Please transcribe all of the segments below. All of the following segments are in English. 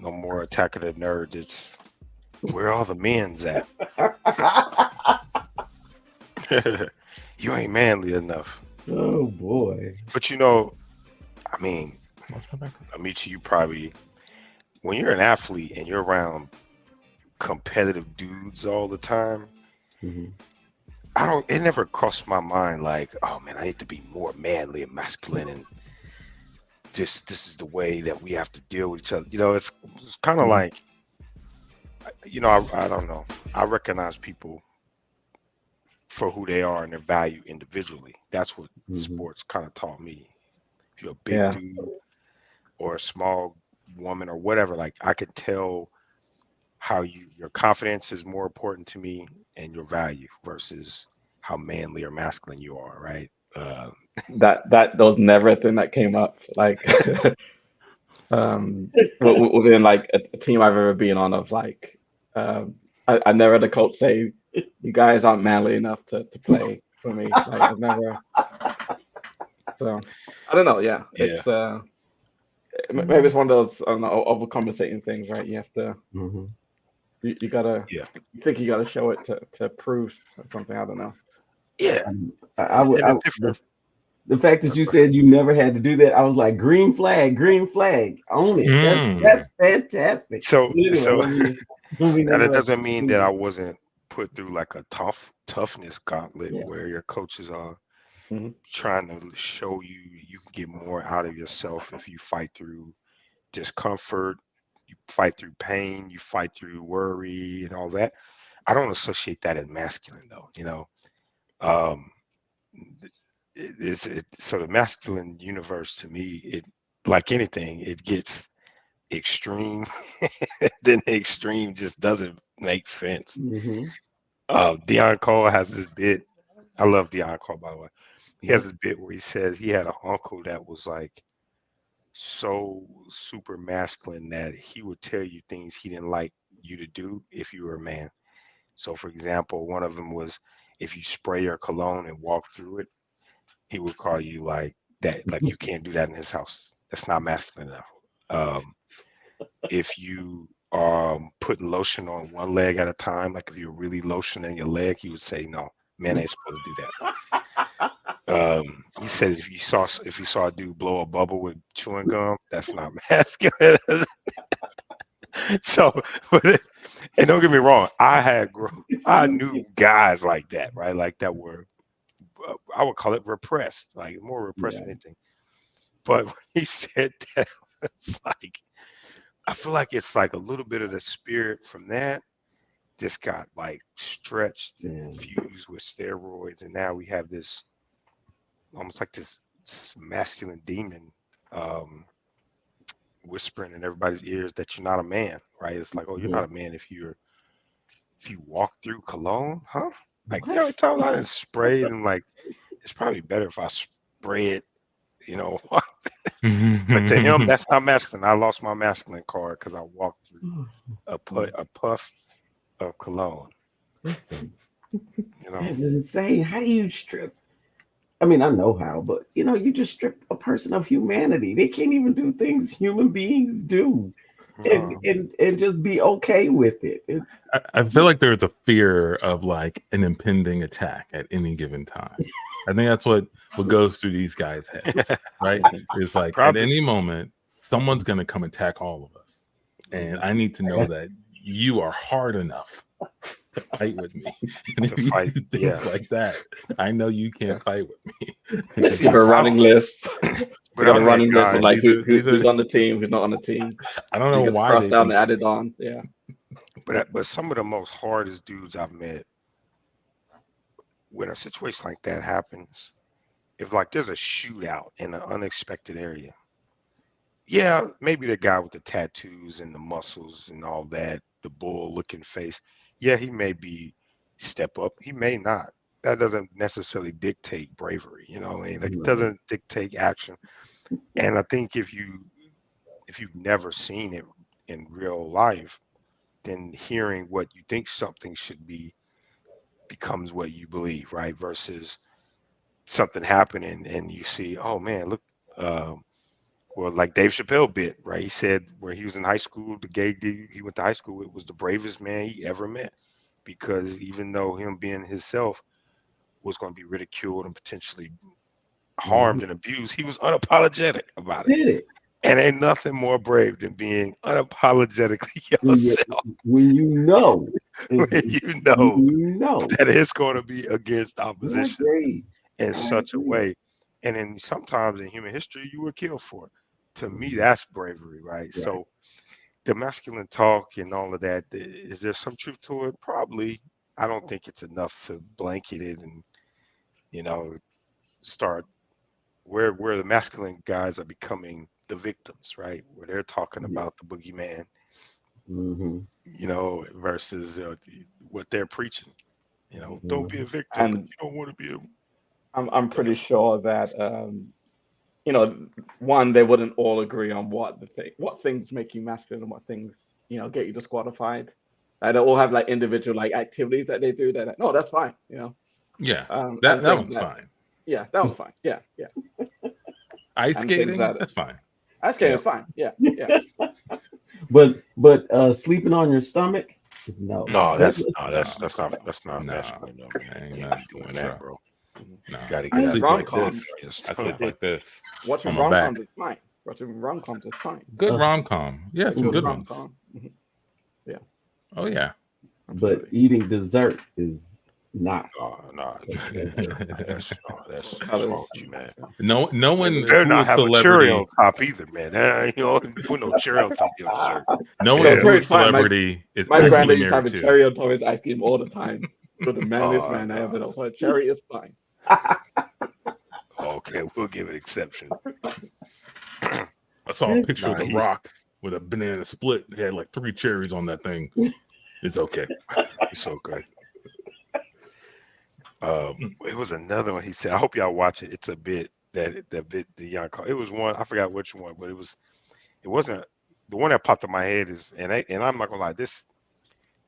No more Attack of the Nerds. It's where all the men's at. You ain't manly enough. Oh boy. But I mean, Amici, you probably when you're an athlete and you're around competitive dudes all the time, Mm-hmm. it never crossed my mind like, oh man, I need to be more manly and masculine and just this is the way that we have to deal with each other. It's kind of Mm-hmm. like, I don't know. I recognize people for who they are and their value individually. That's what Mm-hmm. sports kind of taught me. If you're a big Yeah. dude or a small woman or whatever, like I could tell how your confidence is more important to me and your value versus how manly or masculine you are, right? That was never a thing that came up. Like within like a team I've ever been on of like I never had a coach say you guys aren't manly enough to play for me. Like I've never. So I don't know. Yeah, Yeah, it's maybe it's one of those I don't know overcompensating things, right? You have to Mm-hmm. you gotta yeah, you think you gotta show it to prove something. I don't know. yeah. I would. And the different. The fact that you Go ahead. said you never had to do that, I was like, green flag, own it. That's fantastic. So, But anyway, so let me now that interrupt doesn't mean that I you. wasn't put through like a toughness gauntlet Yeah. where your coaches are Hmm. trying to show you can get more out of yourself if you fight through discomfort, you fight through pain, you fight through worry and all that. I don't associate that as masculine though. Um, so the masculine universe to me, it like anything, it gets extreme, then the extreme just doesn't make sense. Mm-hmm. Deion Cole has this bit. I love Deion Cole, by the way. He has Yes. this bit where he says he had an uncle that was like so super masculine that he would tell you things he didn't like you to do if you were a man. So, for example, one of them was if you spray your cologne and walk through it, he would call you like that, like you can't do that in his house. That's not masculine enough. Um, if you putting lotion on one leg at a time, like if you're really lotioning your leg, he would say no, men ain't supposed to do that. He said if you saw a dude blow a bubble with chewing gum, that's not masculine. So, but and don't get me wrong, I knew guys like that, right? Like that were I would call it repressed, like more repressed Yeah. than anything. But when he said that, it's like I feel like it's like a little bit of the spirit from that just got like stretched and Yeah. infused with steroids, and now we have this almost like this masculine demon um, whispering in everybody's ears that you're not a man, right? It's like, oh, you're not Mhm. a man if you walk through cologne, huh? Like, What? times I didn't spray it and like it's probably better if I spray it, you know. But to him, that's not masculine. I lost my masculine card because I walked through a puff of cologne. Listen, You know, this is insane. How do you strip? I mean, I know how, but you just strip a person of humanity. They can't even do things human beings do, and no, and and just be okay with it. It's I feel like there's a fear of like an impending attack at any given time. I think that's what goes through these guys' heads, right? It's like at probably. any moment, someone's going to come attack all of us. And I need to know that you are hard enough to fight with me. And To if you fight. do Yeah, things like that, I know you Yeah. can't fight with me. Just It's keep a just, running list. We but got a I'm that running list of guy. like these are, who's on the team, who's not on the team. I don't You know get why crossed they out and think, added on. Yeah. But some of the most hardest dudes I've met, when a situation like that happens, if like there's a shootout in an unexpected area, yeah, maybe the guy with the tattoos and the muscles and all that, the bull looking face, yeah, he may be step up. He may not. That doesn't necessarily dictate bravery, what I mean? Like it right. doesn't dictate action. And I think if you've never seen it in real life, then hearing what you think something should be becomes what you believe, right? Versus something happening and you see, oh man, look, um, Well, like Dave Chappelle bit, right? He said where he was in high school, the gay dude he went to high school with was the bravest man he ever met, because even though him being himself was going to be ridiculed and potentially Mhm. harmed and abused, he was unapologetic about it. Did it. And ain't nothing more brave than being unapologetically When yourself when you know is when you when know you know. that it's going to be against I opposition agree. in I such a agree. way. And then sometimes in human history, you were killed for it. To me, Mhm. that's bravery, right? Right. So the masculine talk and all of that, is there some truth to it? Probably. I don't think it's enough to blanket it and, you know, start where the masculine guys are becoming the victims, right? Where they're talking Yeah. about the boogeyman, Hmm. versus what they're preaching. Don't be a Hmm. victim, but And you don't want to be a I'm pretty sure that you know, one, they wouldn't all agree on what things make you masculine and what things, get you disqualified. They all have like individual like activities that they do that like, no, that's fine, Yeah, and that things one's that, fine. yeah, that one's fine, yeah, yeah, Ice and things skating, that that's fine. ice skating yeah. is fine, yeah, yeah. But sleeping on your stomach is no. No, That's that's no, No, that's not no, masculine, no, man. I ain't Can't be messing doing with you. that, bro. Mhm. No, Got to I get And out I, sleep there and like get rom-coms, this. your I sleep stomach. like this on watching my back. rom-coms is fine. Watching rom-coms is fine. Good uh, rom com. Yeah, A some good good mhm. ones. rom-com, yeah, Oh yeah. But absolutely. eating dessert is not. No, no, That's dessert. That's no, Or what's wrong colors with you, and man? yeah. No one Better who not is have a cherry celebrity. on top either, man. Put no cherry on top of your dessert. No one No, Yeah. who cherry's is fine. My celebrity is my Mhm. actually granddad used to have married a to. cherry on top of his ice cream all the time. With the manliest Oh man I ever no. know. So cherry is fine. Okay, we'll give it exception. I saw a It's picture of Nah, The he Rock with a banana split. It had like 3 cherries on that thing. It's okay. he's so good. It was another one he said. I hope y'all watch it. It's a bit that bit the young call. It was one I forgot which one, but it wasn't the one that popped in my head is and I'm not gonna lie, this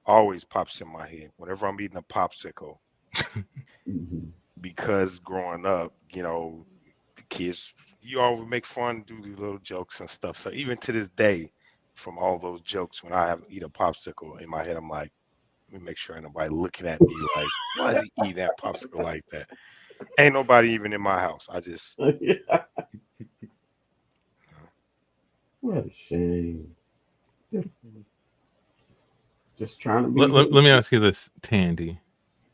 always pops in my head whenever I'm eating a popsicle Mhm. because growing up, the kids you always make fun, do these little jokes and stuff. So even to this day, from all those jokes, when I have eat a popsicle in my head, I'm like, let me make sure ain't nobody looking at me like, why is he eating that popsicle like that? Ain't nobody even in my house. I just What a shame. Just just trying to be Let me who. ask you this, Tandy,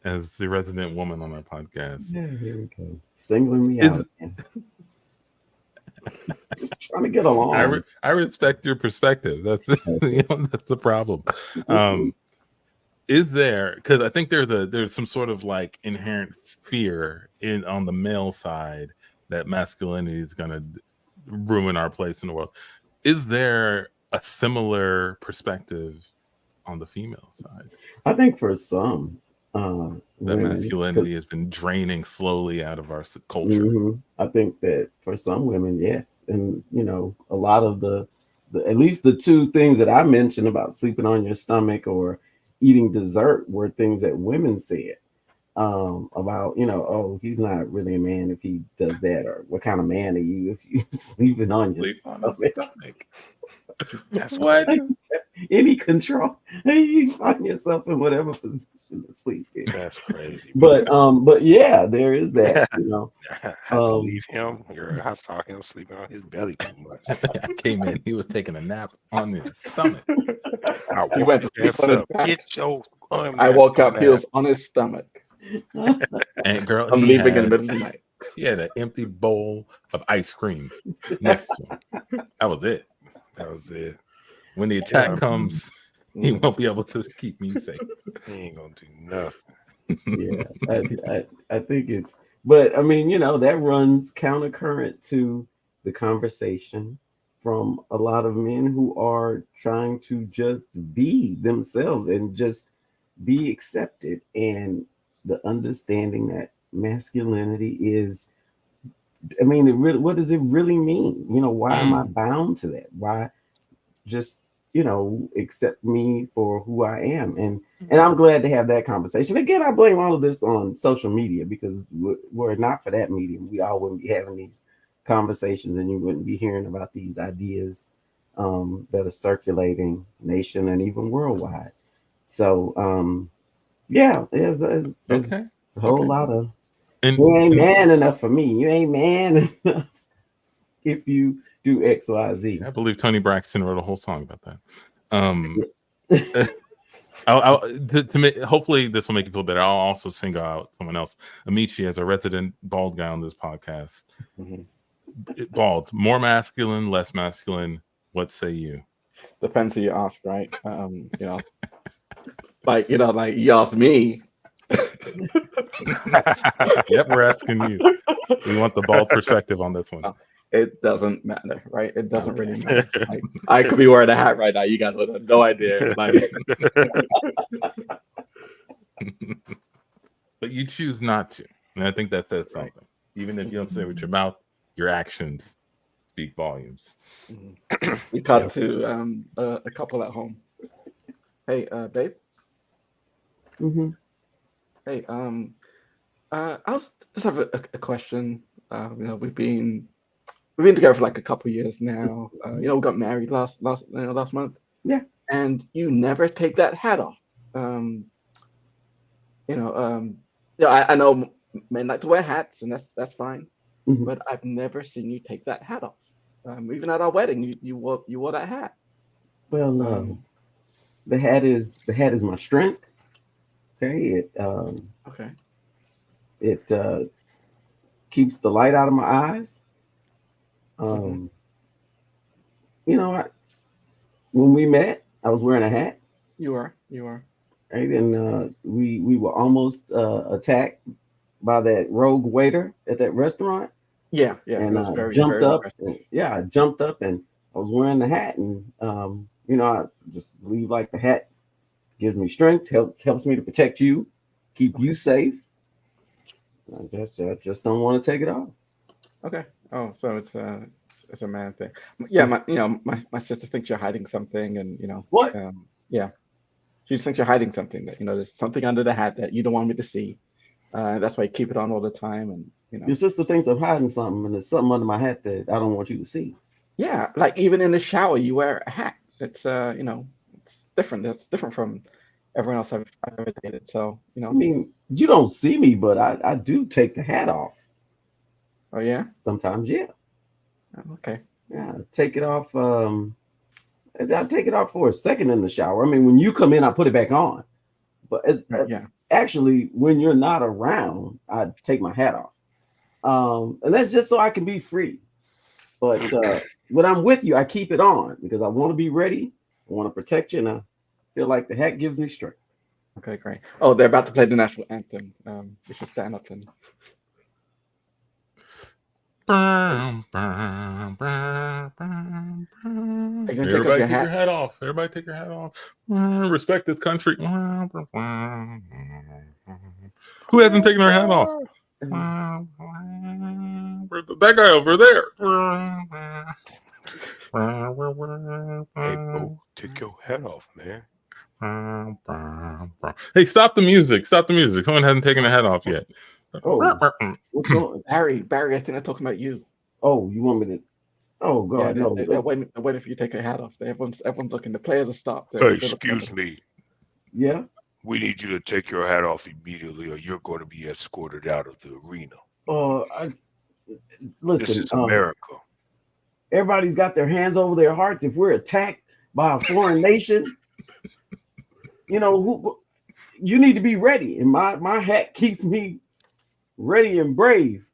as the resident woman on our podcast. Yeah, here we go. Singling me Is out again. Just trying to get along. I respect your perspective. That's That's it. that's the problem. Um, is there, because I think there's some sort of like inherent fear in on the male side that masculinity is gonna ruin our place in the world. Is there a similar perspective on the female side I think for some that women, masculinity has been draining slowly out of our culture? I think that for some women, yes, and a lot of the at least the two things that I mentioned about sleeping on your stomach or eating dessert were things that women said about oh, he's not really a man if he does that, or what kind of man are you if you sleeping on your Sleep on the stomach. stomach. that's What? crazy. Any control, you find yourself in whatever position to sleep in. That's crazy, bro. But yeah, there is that. I had to Um, leave him. I saw him sleeping on his belly too much. I came in. He was taking a nap on his stomach. I He woke went to his sleep ass on his up. back. Get your I woke unmasculine up, he ass. was on his stomach. And girl, I'm leaving in the middle of the night. he had an empty bowl of ice cream next to him. That was it. That was it. When the Yeah, attack comes, he Mm. won't be able to keep me safe. he ain't gonna do nothing. yeah, I think it's, but I mean, that runs countercurrent to the conversation from a lot of men who are trying to just be themselves and just be accepted, and the understanding that masculinity is, I mean, what does it really mean? Why am I Mm. bound to that? Why just accept me for who I am? And I'm glad to have that conversation. Again, I blame all of this on social media, because were it not for that medium, we all wouldn't be having these conversations, and you wouldn't be hearing about these ideas that are circulating nation and even worldwide. So yeah, there's Okay. a whole Okay. lot of And, you ain't and man enough for me. You ain't man enough if you do X, Y, Z. I believe Tony Braxton wrote a whole song about that. Um, Yeah. to make, hopefully this will make you feel better. I'll also single out someone else. Amici, as a resident bald guy on this podcast, Mhm. bald, more masculine, less masculine. What say you? Depends who you ask, right? Like you ask me. Yep, we're asking you. We want the bald perspective on this one. It doesn't matter, right? It doesn't Okay. really matter. Like I could be wearing a hat right now. You guys would have no idea. Like But you choose not to. And I think that says Right. something. Even if you don't say it with your mouth, your actions speak volumes. we cut to a couple at home. Hey, babe. Mm-hmm. Hey, I was just have a question. We've been together for like a couple years now. We got married last month. Yeah. And you never take that hat off. Um, I know men like to wear hats, and that's fine. Mhm. But I've never seen you take that hat off. Even at our wedding, you wore that hat. Well, Um, the hat is my strength. Okay, okay. it keeps the light out of my eyes. Mhm. When we met, I was wearing a hat, You are. right? And we were almost attacked by that rogue waiter at that restaurant. Yeah. It And was I very, jumped very up. impressive. I jumped up and I was wearing the hat. And, I just believe like the hat gives me strength, helps me to protect you, keep you safe. I just don't want to take it off. Okay. Oh, so it's a man thing. Yeah, my sister thinks you're hiding something, and What? yeah, she just thinks you're hiding something that there's something under the hat that you don't want me to see. That's why you keep it on all the time, and Your sister thinks I'm hiding something, and there's something under my hat that I don't want you to see. yeah, like even in the shower, you wear a hat. It's it's different. That's different from everyone else I've ever dated. So I mean, you don't see me, but I do take the hat off oh yeah, sometimes. Yeah, oh, okay, yeah, I take it off. I take it off for a second in the shower. I mean, when you come in, I put it back on. But it's right, yeah, actually when you're not around, I take my hat off, and that's just so I can be free. But when I'm with you, I keep it on because I want to be ready. I want to protect you, and I feel like the hat gives me strength. okay, great. Oh, they're about to play the national anthem. We should stand up and. Are you gonna take off Everybody your take hat? your hat off. Everybody take your hat off. Respect this country. Who hasn't taken their hat off? That guy over there. Hey, bro, take your hat off, man. Hey, stop the music. Stop the music. Someone hasn't taken their hat off yet. Oh, what's going? Barry, I think they're talking about you. Oh, you want me to? Oh Yeah, God, no. they're waiting for you to take your hat off. Everyone's looking. The players are stopped. They're looking at Excuse them. me. Yeah. We need you to take your hat off immediately, or you're going to be escorted out of the arena. Listen. This is America. Everybody's got their hands over their hearts. If we're attacked by a foreign nation, you need to be ready. And my hat keeps me ready and brave.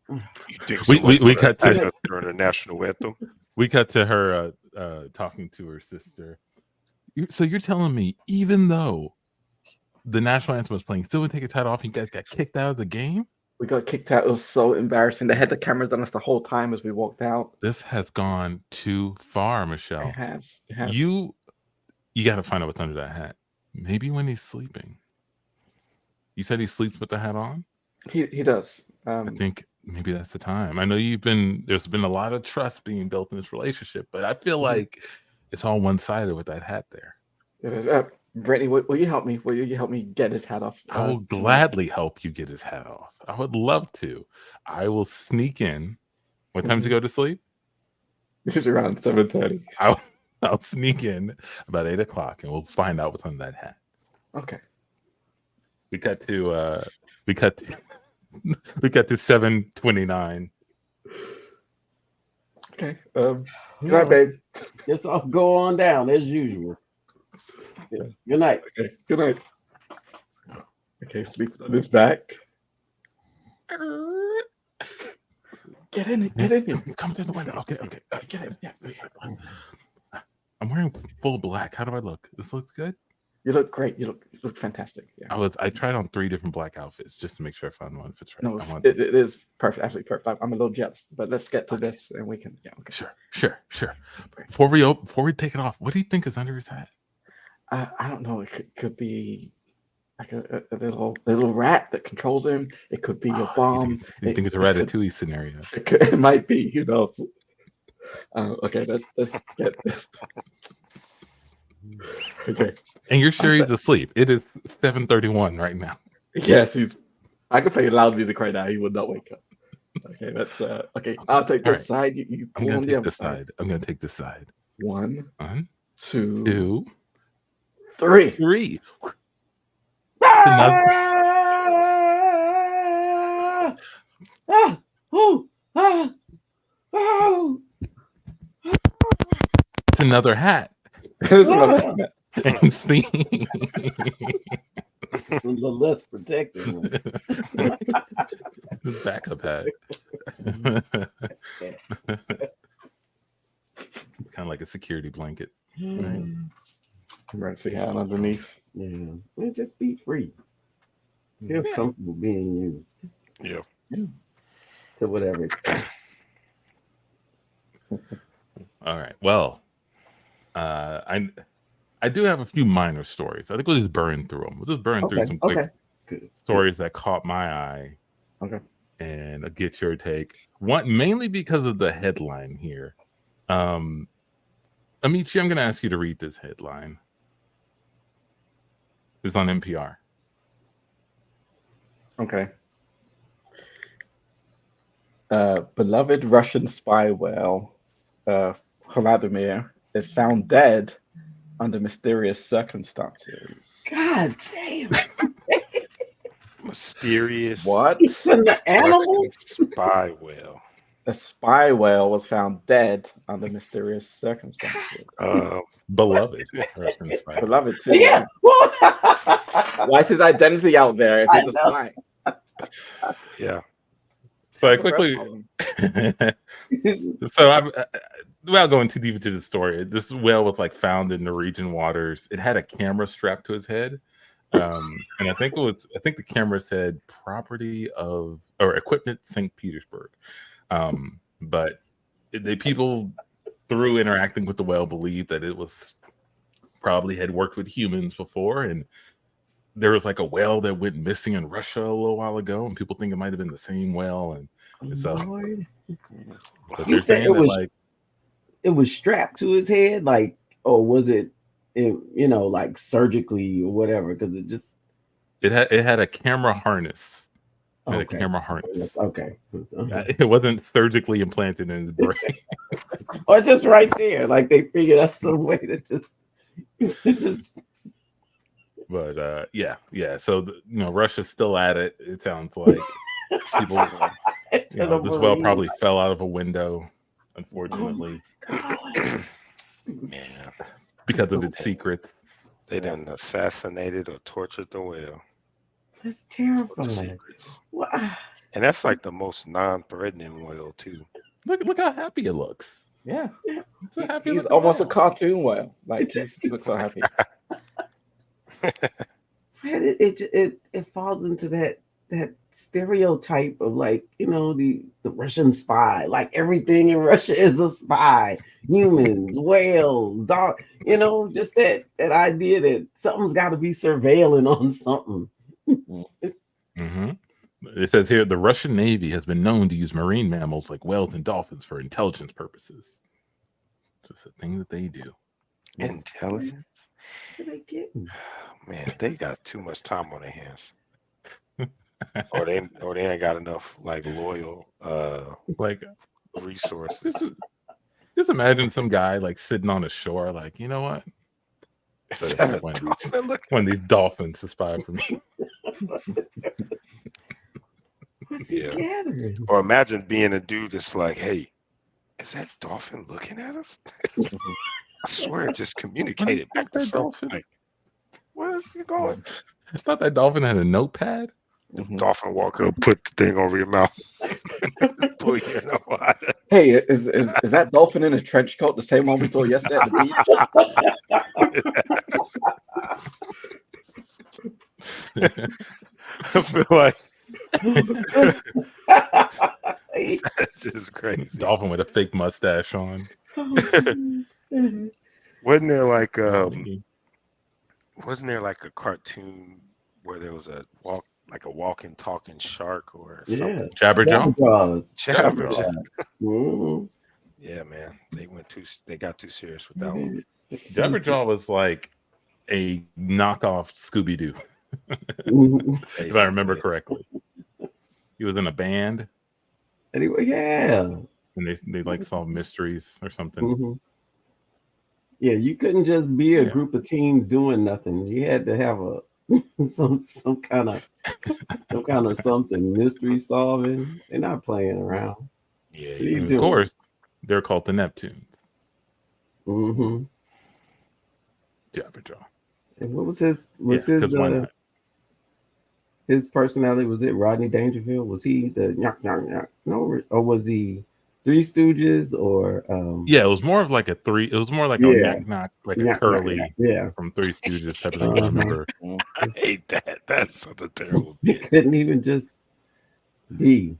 You think we cut to attack us during the national anthem? We cut to her talking to her sister. So you're telling me, even though the national anthem was playing, still would take his hat off, he got kicked out of the game? We got kicked out. It was so embarrassing. They had the cameras on us the whole time as we walked out. This has gone too far, Michelle. It has. You got to find out what's under that hat. Maybe when he's sleeping. You said he sleeps with the hat on? He does. I think maybe that's the time. I know there's been a lot of trust being built in this relationship, but I feel like it's all one-sided with that hat there. It is. Brittany, will you help me? Will you help me get his hat off? I will gladly help you get his hat off. I would love to. I will sneak in What time to go to sleep? Usually around 7:30. I'll sneak in about 8 o'clock, and we'll find out what's on that hat. Okay. We cut to we cut to, we cut to 7:29. Okay. Good night, babe. Guess I'll go on down as usual. Good night. Okay. Good night. Okay, sleep on his back. Get in here. Come through the window. Okay. Get in. Yeah. I'm wearing full black. How do I look? This looks good. You look great. You look fantastic. Yeah. I tried on 3 different black outfits just to make sure I found one fits right. No, it is perfect. Absolutely perfect. I'm a little jealous, but let's get to this and we can. Yeah. Okay. Sure. Before we take it off, what do you think is under his hat? I don't know. It could be like a little rat that controls him. It could be a bomb. You think it's a Ratatouille scenario? It might be. Who knows? Okay. Let's get this. Okay. And you're sure he's asleep? It is 7:31 right now. Yes, I could play loud music right now. He would not wake up. Okay, that's okay. I'll take this side. You I'm gonna take this side. I'm gonna take this side. 1, 2, 2, 3. 3. It's another hat. And see, The less protected one. this backup hat. Kind of like a security blanket. Right. Emergency hat underneath. Yeah. And just be free. Feel comfortable being you. Yeah. To whatever extent. All right. Well, I do have a few minor stories. I think we'll just burn through them. We'll just burn through some quick stories that caught my eye. Okay. And I'll get your take. One, mainly because of the headline here. Amici, I'm going to ask you to read this headline. It's on NPR. Okay. Beloved Russian spy whale, Vladimir, is found dead under mysterious circumstances. God damn. Mysterious. What? Even the animals? Spy whale. A spy whale was found dead under mysterious circumstances. Beloved Russian spy. Beloved too. Yeah. Why is his identity out there if he's a spy? Yeah. So I quickly. So I'm without going too deep into the story. This whale was like found in Norwegian waters. It had a camera strapped to his head, and I think the camera said property of or equipment St. Petersburg. But the people through interacting with the whale believed that it was probably had worked with humans before, and there was like a whale that went missing in Russia a little while ago, and people think it might have been the same whale. And so, but You they're said saying that like it was strapped to his head, like, or was it, like surgically or whatever? Because it had a camera harness. It had a Okay. camera harness. Okay. It wasn't surgically implanted in his brain. Or just right there, like they figured out some way to just. But yeah. So Russia's still at it. It sounds like people. This whale probably fell out of a window, unfortunately, Man. because of its secrets. They done assassinated or tortured the whale. That's For the terrifying. secrets. What? And that's like the most non-threatening whale too. Look how happy it looks. Yeah. It's a happy He's looking almost a whale. cartoon whale. Like he looks so happy. It falls into that stereotype of like the Russian spy. Like everything in Russia is a spy. Humans, whales, dog. Just that idea that something's got to be surveilling on something. Mm-hmm. It says here the Russian Navy has been known to use marine mammals like whales and dolphins for intelligence purposes. It's just a thing that they do. Intelligence. What are they getting? Man, they got too much time on their hands. or they ain't got enough like loyal Like resources. Just imagine some guy like sitting on the shore, like, you know what? Is Better that have a one of dolphin looking? one of these dolphins to spy for me. What's he Yeah. gathering? Or imagine being a dude that's like, hey, is that dolphin looking at us? I swear it just communicated back to that something. dolphin? Like, where is he going? I thought that dolphin had a notepad. The dolphin walk up, put the thing over your mouth, pull you in the water. Hey, is that dolphin in a trench coat the same one we saw yesterday at the beach? I feel like that's just crazy. Dolphin with a fake mustache on. Wasn't there like Mickey. wasn't there like a cartoon where there was a walking talking shark or Yeah. something? Jabberjaw. Jabberjaws. Jabberjaw. Mhm. Yeah, man. They got too serious with that one. Jabberjaw was like a knockoff Scooby Doo, Mhm. if I remember correctly. He was in a band, Anyway, yeah. and they like solve mysteries or something. Mhm. Yeah, you couldn't just be a Yeah. group of teens doing nothing. You had to have a some kind of something mystery solving. They're not playing around. Yeah, What are you And of doing? course, they're called the Neptunes. Mm-hmm. Jabberjaw. And what was his Because why not? his personality? Was it Rodney Dangerfield? Was he the knock knock knock? No, or was he Three Stooges or Yeah, it was more of like a three. It was more like a Yeah. knock knock, like a knock, knock, curly knock, yeah. from Three Stooges type of thing. I remember. I hate that. That's such a terrible He bit. couldn't even just be.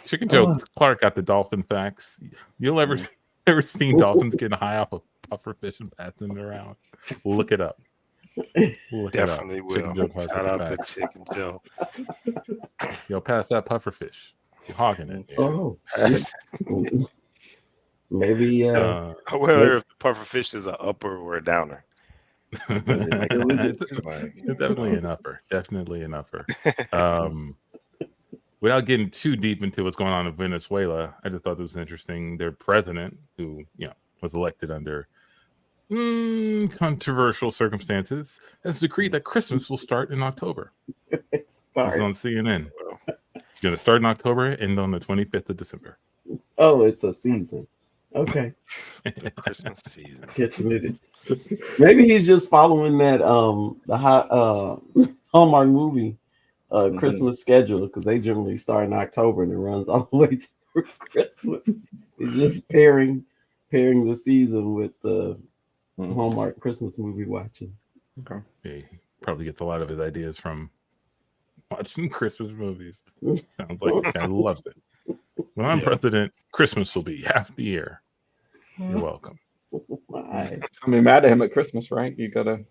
Chicken Joe Oh. Clark got the dolphin facts. You'll ever seen dolphins getting high off of pufferfish and passing it around? Look it up. Look Definitely it up. will. Chicken Joe Clark Shout with the out to facts. Chicken Joe. Yo, pass that pufferfish. You're hogging it. Oh, Pass. maybe. I wonder if the puffer fish is an upper or a downer. Does it make it's, like, it's definitely an upper. Definitely an upper. Without getting too deep into what's going on in Venezuela, I just thought this was interesting. Their president, who was elected under controversial circumstances, has decreed that Christmas will start in October. This is on CNN. It's going to start in October and end on the 25th of December. Oh, it's a season. Okay. the Christmas season. Catching it. Maybe he's just following that the Hallmark movie Christmas schedule, because they generally start in October and it runs all the way through Christmas. He's just pairing the season with the Hallmark Christmas movie watching. Okay. He probably gets a lot of his ideas from watching Christmas movies. Sounds like he kind of loves it. When I'm president, Christmas will be half the year. You're welcome. Why? I mean, mad at him at Christmas, right? You gotta.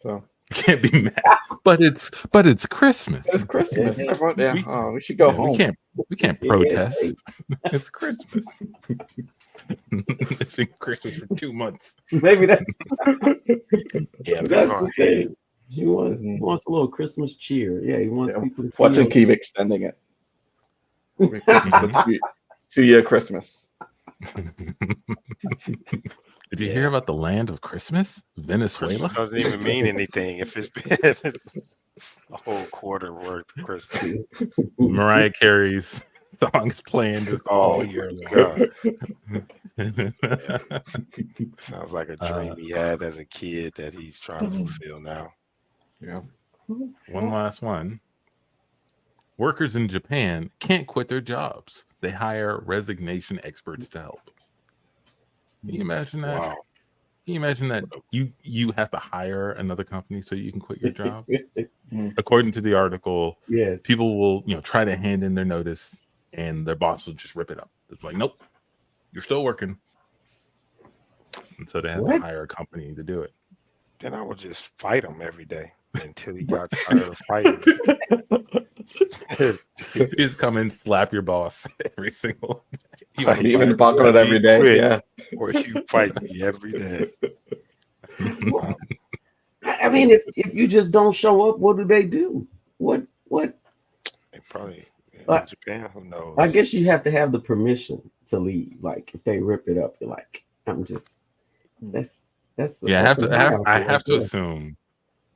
So You can't be mad, but it's Christmas. it's Christmas. Everyone, we should go home. We can't protest. It's Christmas. It's been Christmas for 2 months. Maybe that's Yeah, that's the thing. He wants a little Christmas cheer. Yeah, he wants people to Watch him feel. keep extending it. 2-year Christmas. Did you hear about the land of Christmas, Venezuela? Christmas doesn't even mean anything if it's a whole quarter worth of Christmas. Mariah Carey's songs playing just all year long. Sounds like a dream he had as a kid that he's trying to fulfill now. Yeah. One last one. Workers in Japan can't quit their jobs. They hire resignation experts to help. Can you imagine that? Wow. Can you imagine that you have to hire another company so you can quit your job? According to the article, Yes. people will try to hand in their notice and their boss will just rip it up. It's like, nope, you're still working. And so they have to hire a company to do it. Then I would just fight him every day until he got tired of fighting. You just come in, slap your boss every single day. Even the bucket it every day. Yeah. Or you fight me every day. Wow. I mean, if you just don't show up, what do they do? What? They probably in But- Japan, who knows? I guess you have to have the permission. to leave. Like if they rip it up, you're like, I'm just that's Yeah, that's a I mile right have to there. assume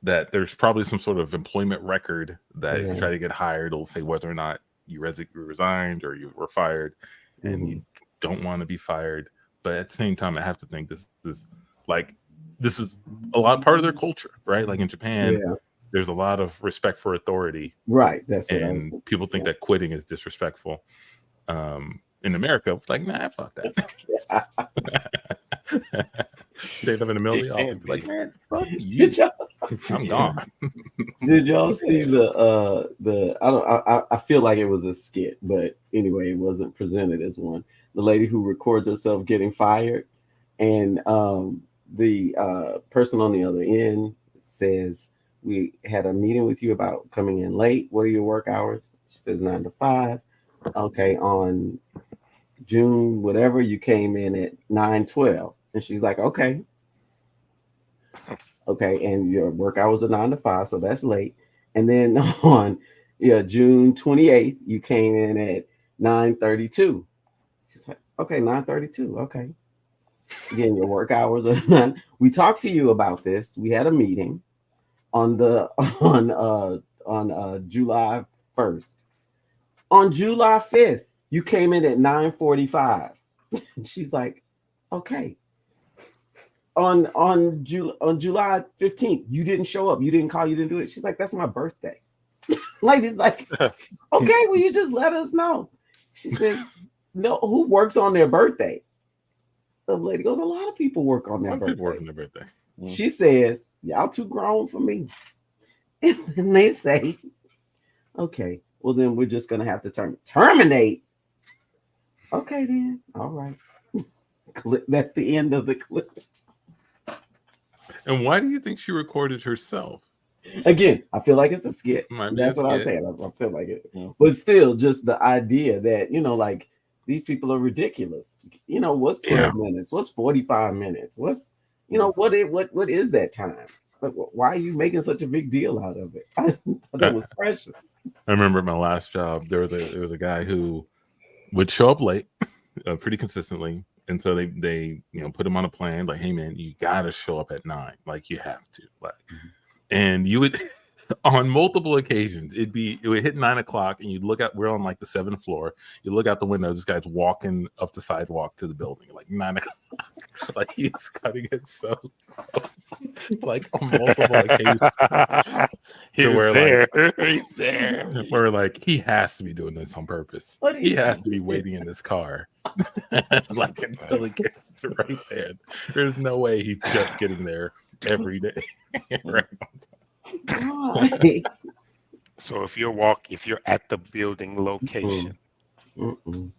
that there's probably some sort of employment record that if you Yeah. try to get hired, it'll say whether or not you resigned or you were fired, and Hmm. you don't want to be fired. But at the same time, I have to think this is like this is a lot part of their culture, right? Like in Japan, Yeah. there's a lot of respect for authority, Right. That's what I was and thinking. people think Yeah. that quitting is disrespectful. In America, it's like, nah, fuck that. Stayed up in the middle of It the office, can be like, be. man, fuck Did you, y'all I'm Yeah. gone. did y'all see Yeah. the I don't I feel like it was a skit, but anyway, it wasn't presented as one. The lady who records herself getting fired, and the person on the other end says, "We had a meeting with you about coming in late. What are your work hours?" She says 9 to 5. Okay, on June whatever you came in at 9:12, and she's like, "Okay, okay, and your work hours are 9 to 5, so that's late." And then on June 28th, you came in at 9:32. She's like, "Okay, 9:32. Okay, again, your work hours are nine. We talked to you about this. We had a meeting on the on July 1st. On July 5th, you came in at 9:45." She's like, "Okay." On July 15th, you didn't show up. You didn't call. You didn't do it. She's like, "That's my birthday." Lady's like, "Okay, well, you just let us know." She says, "No, who works on their birthday?" The lady goes, "A lot of people work on A their lot of people birthday." working their birthday. She says, "Y'all too grown for me." And then they say, "Okay, well, then we're just going to have to terminate." Okay, then. All right. That's the end of the clip. And why do you think she recorded herself? Again, I feel like it's a skit. Might be a That's what I'm skit. saying. I feel like it. Yeah. But still, just the idea that, like these people are ridiculous. What's Yeah. 12 minutes? What's 45 minutes? What's, Mm. what is that time? Like, why are you making such a big deal out of it? I thought it I, was precious. I remember at my last job, there was a guy who would show up late, pretty consistently, and so they put him on a plan like, hey man, you gotta show up at 9, like you have to, like, and you would on multiple occasions it would hit 9 o'clock and you'd look out, we're on like the 7th floor, you look out the window, this guy's walking up the sidewalk to the building like 9 o'clock. Like he's cutting it so close, like on multiple occasions, He to was where like there. He's there. where like he has to be doing this on purpose. What He is has to be waiting in this car like until he gets to right there. There's no way he's just getting there every day. Right. why? So if you're at the building location, Mm-mm.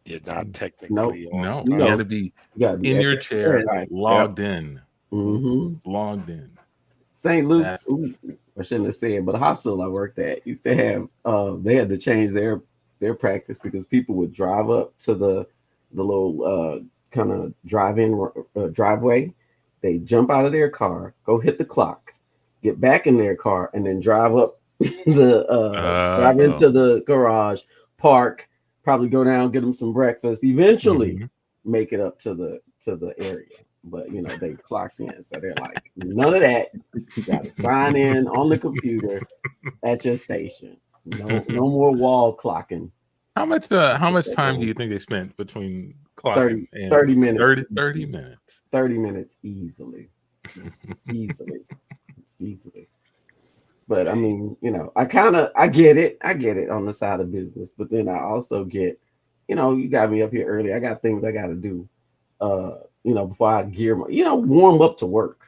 you're not Nope. technically on No, You you know, got time. to be you gotta be in at your your chair, desk. Right. logged in, Mm-hmm. logged in. St. That Luke's, I shouldn't have said, but the hospital I worked at used to have they had to change their practice because people would drive up to the little kind of drive-in driveway. They jump out of their car, go hit the clock, get back in their car, and then drive up drive oh, into the garage, park, probably go down, get them some breakfast, eventually mhm. make it up to the area. But they clocked in, so they're like, none of that. You got to sign in on the computer at your station. No more wall clocking. How much time do you think they spent between 30, clocking and 30 minutes. 30 minutes? 30 minutes easily. Easily. Easily. But I Hey, mean, I get it. I get it on the side of business, but then I also get, you got me up here early. I got things I got to do. Before I warm up to work.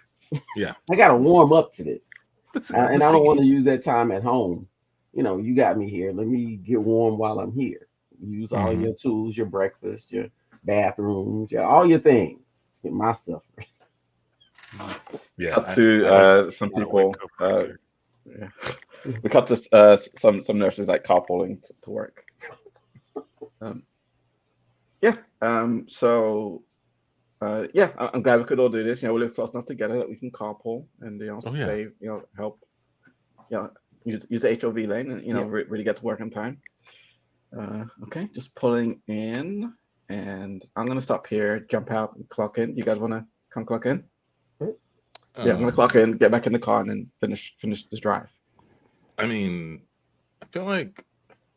Yeah, I got to warm up to this. And but I don't want see, to use that time at home. You got me here. Let me get warm while I'm here. Use all mhm. your tools, your breakfast, your bathrooms, all your things to get myself ready. Yeah, Cut to gotta some gotta wake people. up earlier. Yeah. We cut to some nurses like carpooling to work. Um, yeah. So yeah, I'm glad we could all do this. We live close enough together that we can carpool and oh yeah, save, help, use the HOV lane and Yeah. really get to work on time. Okay, just pulling in. and I'm gonna stop here, jump out, and clock in. You guys wanna come clock in? Yeah, I'm gonna clock in, get back in the car, and then finish this drive. I mean, I feel like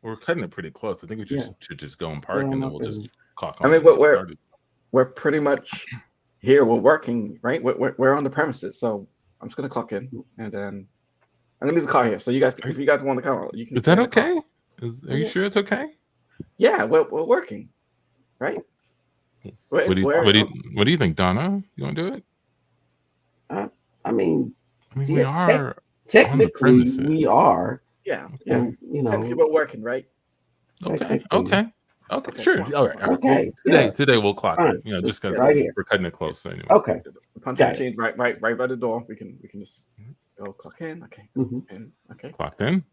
we're cutting it pretty close. I think we should just go and park, and then we'll just clock on. I mean, and get started. we're pretty much here. We're working, right? We're on the premises, so I'm just gonna clock in, and then I'm gonna leave the car here. So you guys, if you guys want to come, you can. Is that okay? Are you sure it's okay? Yeah, we're working, right? What do you think, Donna? You want to do it? I mean, we are technically we are. Yeah, and, technically we're working, right? Okay, sure. All right. Okay. Today we'll clock it. Just because we're cutting it close. So anyway. Okay. The punch machine right by the door. We can just go clock in. Okay. And, okay. Clocked in.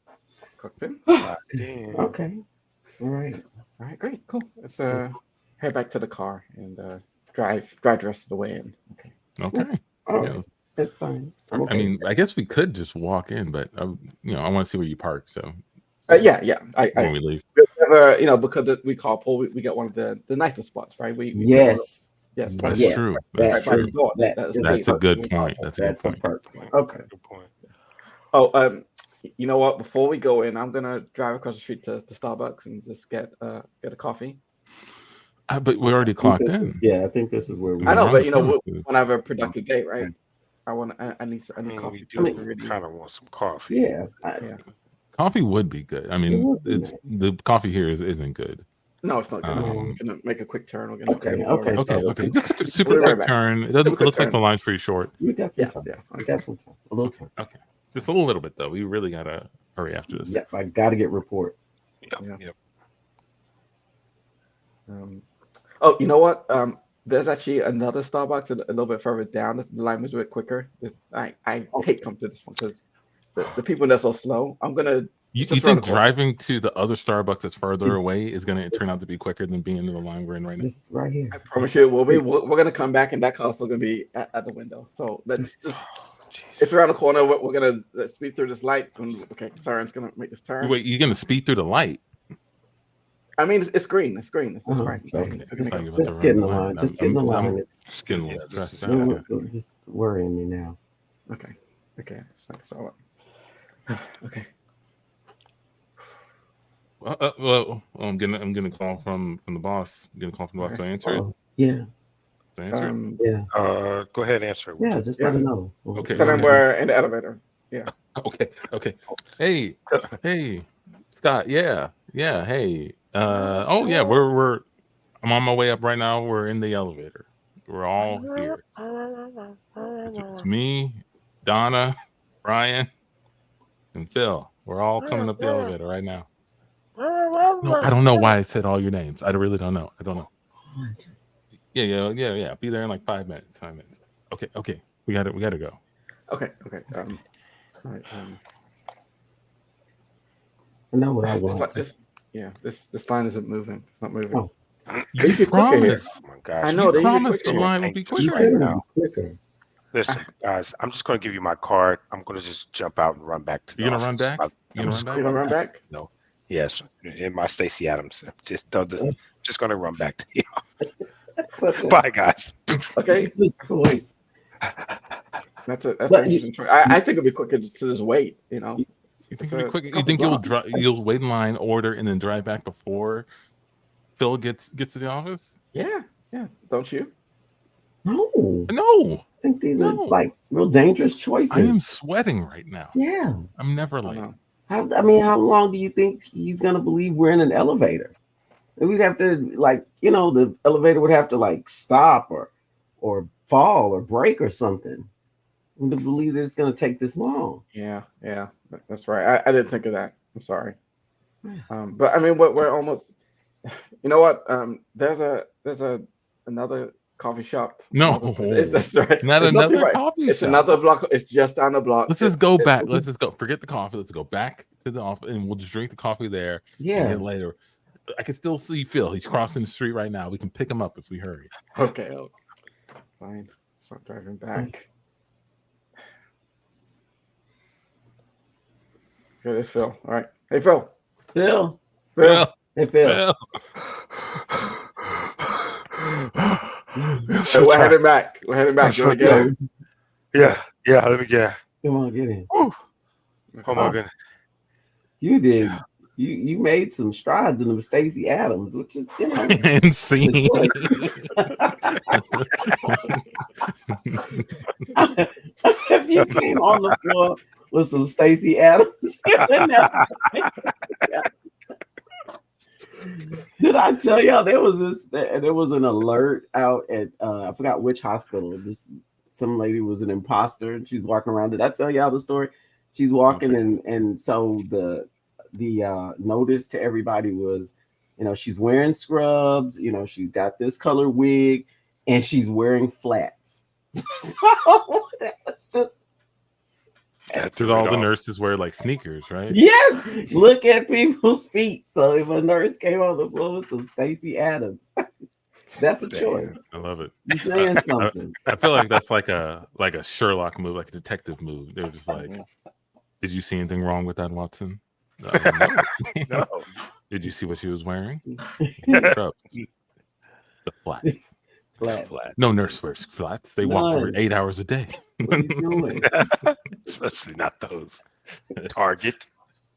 Clocked in. Okay. All right. Great. Cool. Let's head back to the car and drive the rest of the way in. Okay. That's fine. I mean, I guess we could just walk in, but I want to see where you park. So. Yeah. When we leave. Because we carpool, we get one of the nicest spots, right? Yes. That's true. That's true. That's a good point. That's a good point. Okay. Good point. Oh, you know what? Before we go in, I'm gonna drive across the street to Starbucks and just get a coffee. But we already clocked in. I think this is where we. I know, but when I have a productive day, right? I need coffee. We kind of want some coffee. Yeah. Coffee would be good. I mean, the coffee here isn't good. No, it's not good. We're gonna make a quick turn. Okay. Just a super quick turn. It doesn't look like the line's pretty short. We got some time. We got some time. A little time. Okay. Just a little bit though. We really gotta hurry after this. Yep, I gotta get report. Yep. Oh, you know what? There's actually another Starbucks a little bit further down. The line was a bit quicker. I hate coming to this one because the people are so slow. I'm gonna. You think driving to the other Starbucks that's further away is going to turn out to be quicker than being in the line we're in right now? Just right here. I promise you, we're going to come back, and that car's still going to be at the window. So let's just. It's around the corner. We're going to speed through this light. Okay, Siren's going to make this turn. Wait, you're going to speed through the light? I mean, it's green. It's green. It's right. Okay. Just get in the line. Just get in the line. It's getting a little stressed out. Just worrying me now. Okay. It's like so. Okay. Well, I'm gonna call from the boss. I'm gonna call from the boss. So I answer it. Yeah. So answer it. Yeah. Go ahead, answer. Yeah, just let him know. Okay. Tell him we're in the elevator. Yeah. Okay. Hey, Scott. Yeah. Hey. Oh yeah. I'm on my way up right now. We're in the elevator. We're all here. It's me, Donna, Brian, and Phil. We're all coming up the elevator right now. No, I don't know why I said all your names. I really don't know. I don't know. Yeah. Be there in like 5 minutes. 5 minutes. Okay. We gotta go. Okay. All right. I know what I want. This line isn't moving. It's not moving. Oh. You promised. Oh my gosh. I know. You promised the line would be quicker. Quicker. Listen, guys, I'm just going to give you my card. I'm going to just jump out and run back to the You gonna office. run back? You gonna run back? No. Yes. In my Stacey Adams. Just going to run back to the office. Bye, guys. Okay. Good choice. That's an interesting choice. I think it'd be quicker to just wait. You think it'd be quick? You think you'll wait in line, order, and then drive back before Phil gets to the office? Yeah. Don't you? No. I think these are like real dangerous choices. I am sweating right now. Yeah. I'm never late. How long do you think he's gonna believe we're in an elevator? And we'd have to the elevator would have to stop or fall or break or something. To believe that it's gonna take this long. Yeah, that's right. I didn't think of that. I'm sorry. But I mean, we're almost. You know what? There's another coffee shop. No, that's right. Not another coffee shop. It's another block. It's just down the block. Let's just go back. Let's just go. Forget the coffee. Let's go back to the office and we'll just drink the coffee there. Yeah. And later, I can still see Phil. He's crossing the street right now. We can pick him up if we hurry. Okay. Fine. Stop driving back. Okay, it's Phil. All right. Hey, Phil. Phil. Phil. Hey, Phil. I'm So so we're heading tired. back. We're heading back. I'm You so want to get tired. in? Yeah. Let me get. Come on, get in. Whew. Oh my Oh, goodness. you Yeah. did. You made some strides in the Stacey Adams, which is Insane. if you came on the floor with some Stacey Adams, you would never. Did I tell y'all there was an alert out at I forgot which hospital. Just some lady was an imposter and she's walking around. Did I tell y'all the story? She's walking and so the notice to everybody was, she's wearing scrubs, she's got this color wig and she's wearing flats. So that was just That Because threw all it the off. nurses wear like sneakers, right? yes, look at people's feet. So if a nurse came on the floor with some Stacey Adams, that's a Damn. choice. I love it. You're saying something. I feel like that's like a Sherlock move, like a detective move. They were just like, "Did you see anything wrong with that, Watson?" No. No. Did you see what she was wearing? The flats. Flats. Flats. No nurse wears flats. They walk for None. 8 hours a day. What are you doing? Especially not those. Target.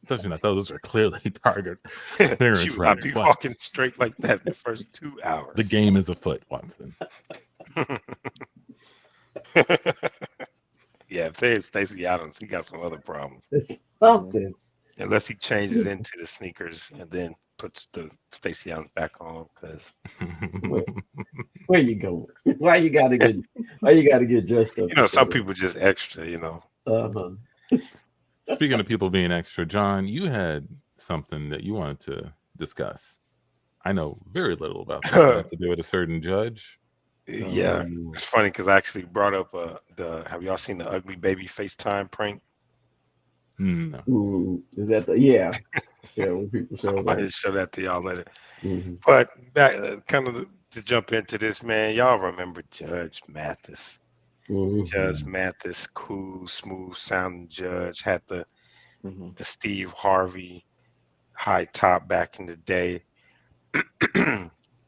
Especially not those are clearly target She clearance would not red be flags. walking straight like that in the first 2 hours. The game is afoot, Watson. Yeah, if there's Stacey Adams, he got some other problems. It's something. Unless he changes into the sneakers and then puts the Stacey Adams back on, because Where you going? Why you gotta get dressed up? some people just extra. Uh-huh. Speaking of people being extra, John, you had something that you wanted to discuss. I know very little about this. It had to do with a certain judge. Yeah, it's funny because I actually brought up have y'all seen the ugly baby FaceTime prank? No. Is that yeah when people show I that. just show that to y'all later. Mhm. But back to jump into this, man, y'all remember Judge Mathis? Mhm. Judge Mathis, cool, smooth sounding judge, had the Mm-hmm. Steve Harvey high top back in the day.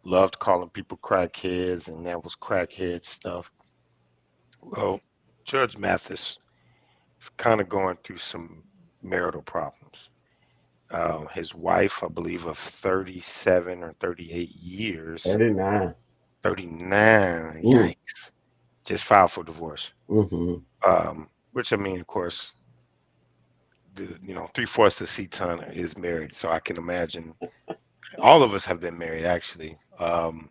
Loved calling people crackheads, and that was crackhead stuff. Well, Judge Mathis is kind of going through some marital problems. His wife, I believe, of 37 or 38 years, 39. 39, Ooh. yikes, just filed for divorce. Mm-hmm. Which, I mean, of course, 3/4 of Ctun is married, so I can imagine. All of us have been married, actually. Can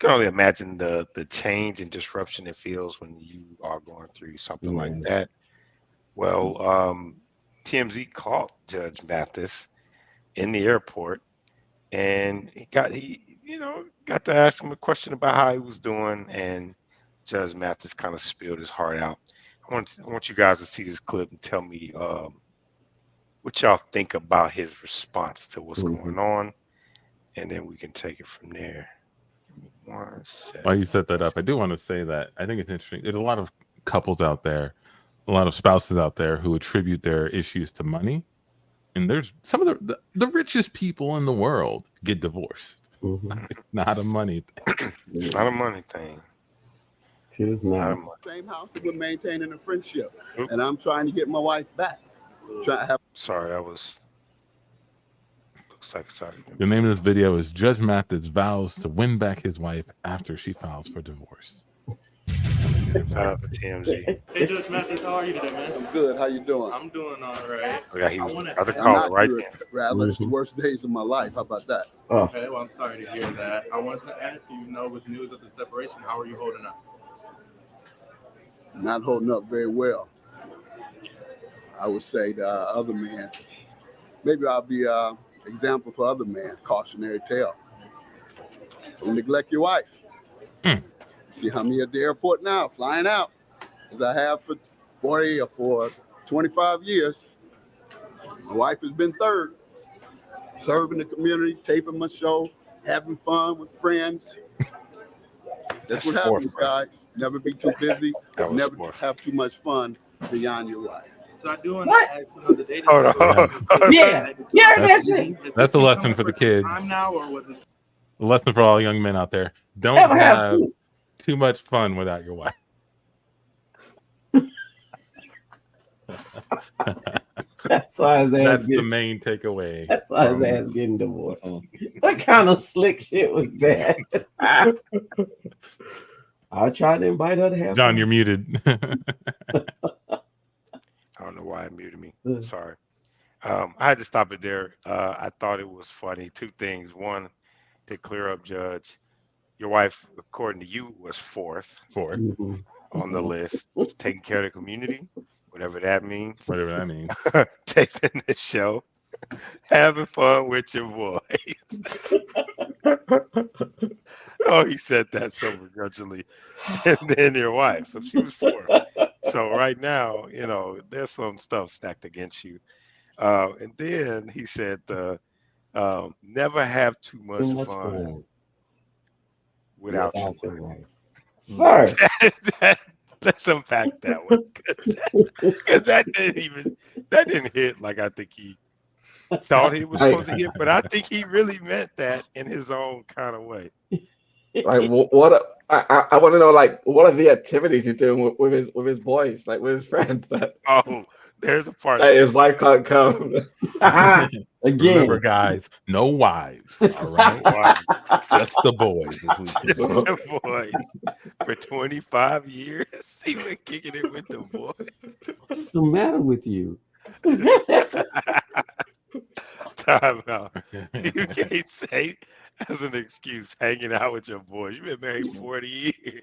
only imagine the change and disruption it feels when you are going through something like that. Well, TMZ caught Judge Mathis in the airport, and he got to ask him a question about how he was doing, and Judge Mathis kind of spilled his heart out. I want you guys to see this clip and tell me what y'all think about his response to what's going on, and then we can take it from there. Give me 1 second. While you set that up, I do want to say that I think it's interesting. There's a lot of couples out there, a lot of spouses out there who attribute their issues to money. And there's some of the richest people in the world get divorced. It's not a money thing. It's not a money thing. It is not. Same house that we're maintaining a friendship, and I'm trying to get my wife back. Sorry, that was. Looks like sorry. The name of this video is Judge Mathis vows to win back his wife after she files for divorce. Shout out to TMZ. Hey, Judge Mathis, how are you today, man? I'm good. How you doing? I'm doing all right. Yeah, he was other I'm caller not right good. there. Rather, it's the worst days of my life. How about that? Okay, well, I'm sorry to hear that. I wanted to ask you, with news of the separation, how are you holding up? Not holding up very well. I would say the other man. Maybe I'll be an example for other men. Cautionary tale. Don't neglect your wife. See how me at the airport now, flying out, as I have for 40 or for 25 years. My wife has been third, serving the community, taping my show, having fun with friends. That's what happens, guys. Never be too busy, never have too much fun beyond your wife. So I do want to ask the dating. Hold on. Yeah, That's a lesson for the kids. Time now, or was it? A lesson for all young men out there. Don't Never have have to. too much fun without your wife. That's why his ass That's the getting. main takeaway. That's why his from- ass getting divorced. What kind of slick shit was that? I tried to invite her to have John, fun. you're muted. I don't know why it muted me. Sorry. I had to stop it there. I thought it was funny. Two things. One, to clear up, Judge, your wife, according to you, was fourth Fourth, Mhm. on the list, taking care of the community, whatever that means, whatever that means. taping the show, having fun with your boys. Oh, he said that so begrudgingly. And then your wife. So she was fourth. So right now, there's some stuff stacked against you. And then he said, never have too Too much much fun fun without your without your wife. wife. Sir. Let's unpack that one. Because that didn't hit like I think he thought he was supposed to hit, but I think he really meant that in his own kind of way. Like I want to know, like, what are the activities he's doing with his boys, like with his friends, that Oh, there's a part his two. wife can't come. Again. Remember, guys, no wives. All right, Wow. just the boys. As we Just the boys. For 25 years, he been kicking it with the boys. What's the matter with you? Time out. You can't say as an excuse hanging out with your boys. You've been married 40 years.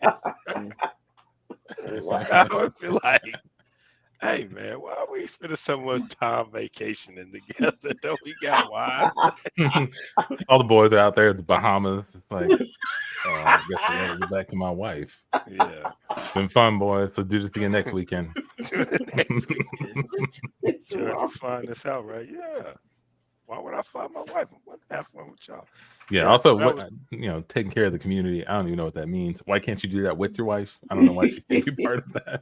I would feel like, hey man, why are we spending so much time vacationing together? Don't we got wives? All the boys are out there at the Bahamas. It's like, I guess I gotta get back to my wife. Yeah. It's been fun, boys. Let's do this again next weekend. Next weekend. It's Trying to wrong. find this out, right? Yeah. Why would I find my wife? I want to have fun with y'all. Yeah. Yeah, Also, so that was- taking care of the community. I don't even know what that means. Why can't you do that with your wife? I don't know why she can't be part of that.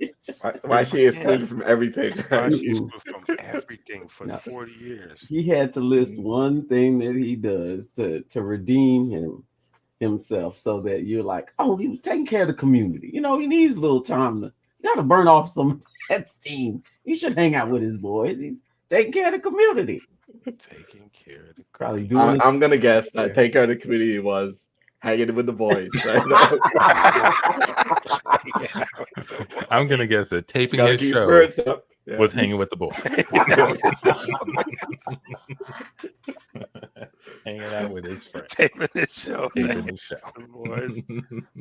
Why she is excluded from everything? Why she excluded from everything for No. 40 years? He had to list one thing that he does to redeem himself, so that you're like, oh, he was taking care of the community. He needs a little time to. You got to burn off some of that steam. He should hang out with his boys. He's taking care of the community. Taking care of the Probably doing. I'm gonna guess that take care of the community was hanging with the boys. Right? I'm gonna guess that taping Gotta his keep show spirits up. Yeah. was hanging with the boys, hanging out with his friends, taping this show. taping his show. The boys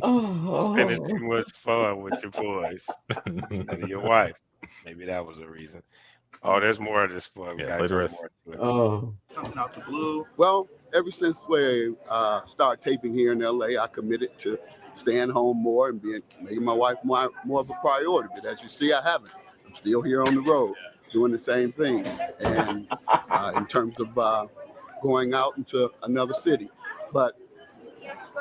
Oh, spending too much fun with your boys instead of your wife. Maybe that was a reason. Oh, there's more of this fun. We Yeah, gotta play the jump rest. more to it. oh, Something out the blue. Well, ever since we started taping here in LA, I committed to staying home more and making my wife more of a priority. But as you see, I haven't. I'm still here on the road doing the same thing. And in terms of going out into another city, but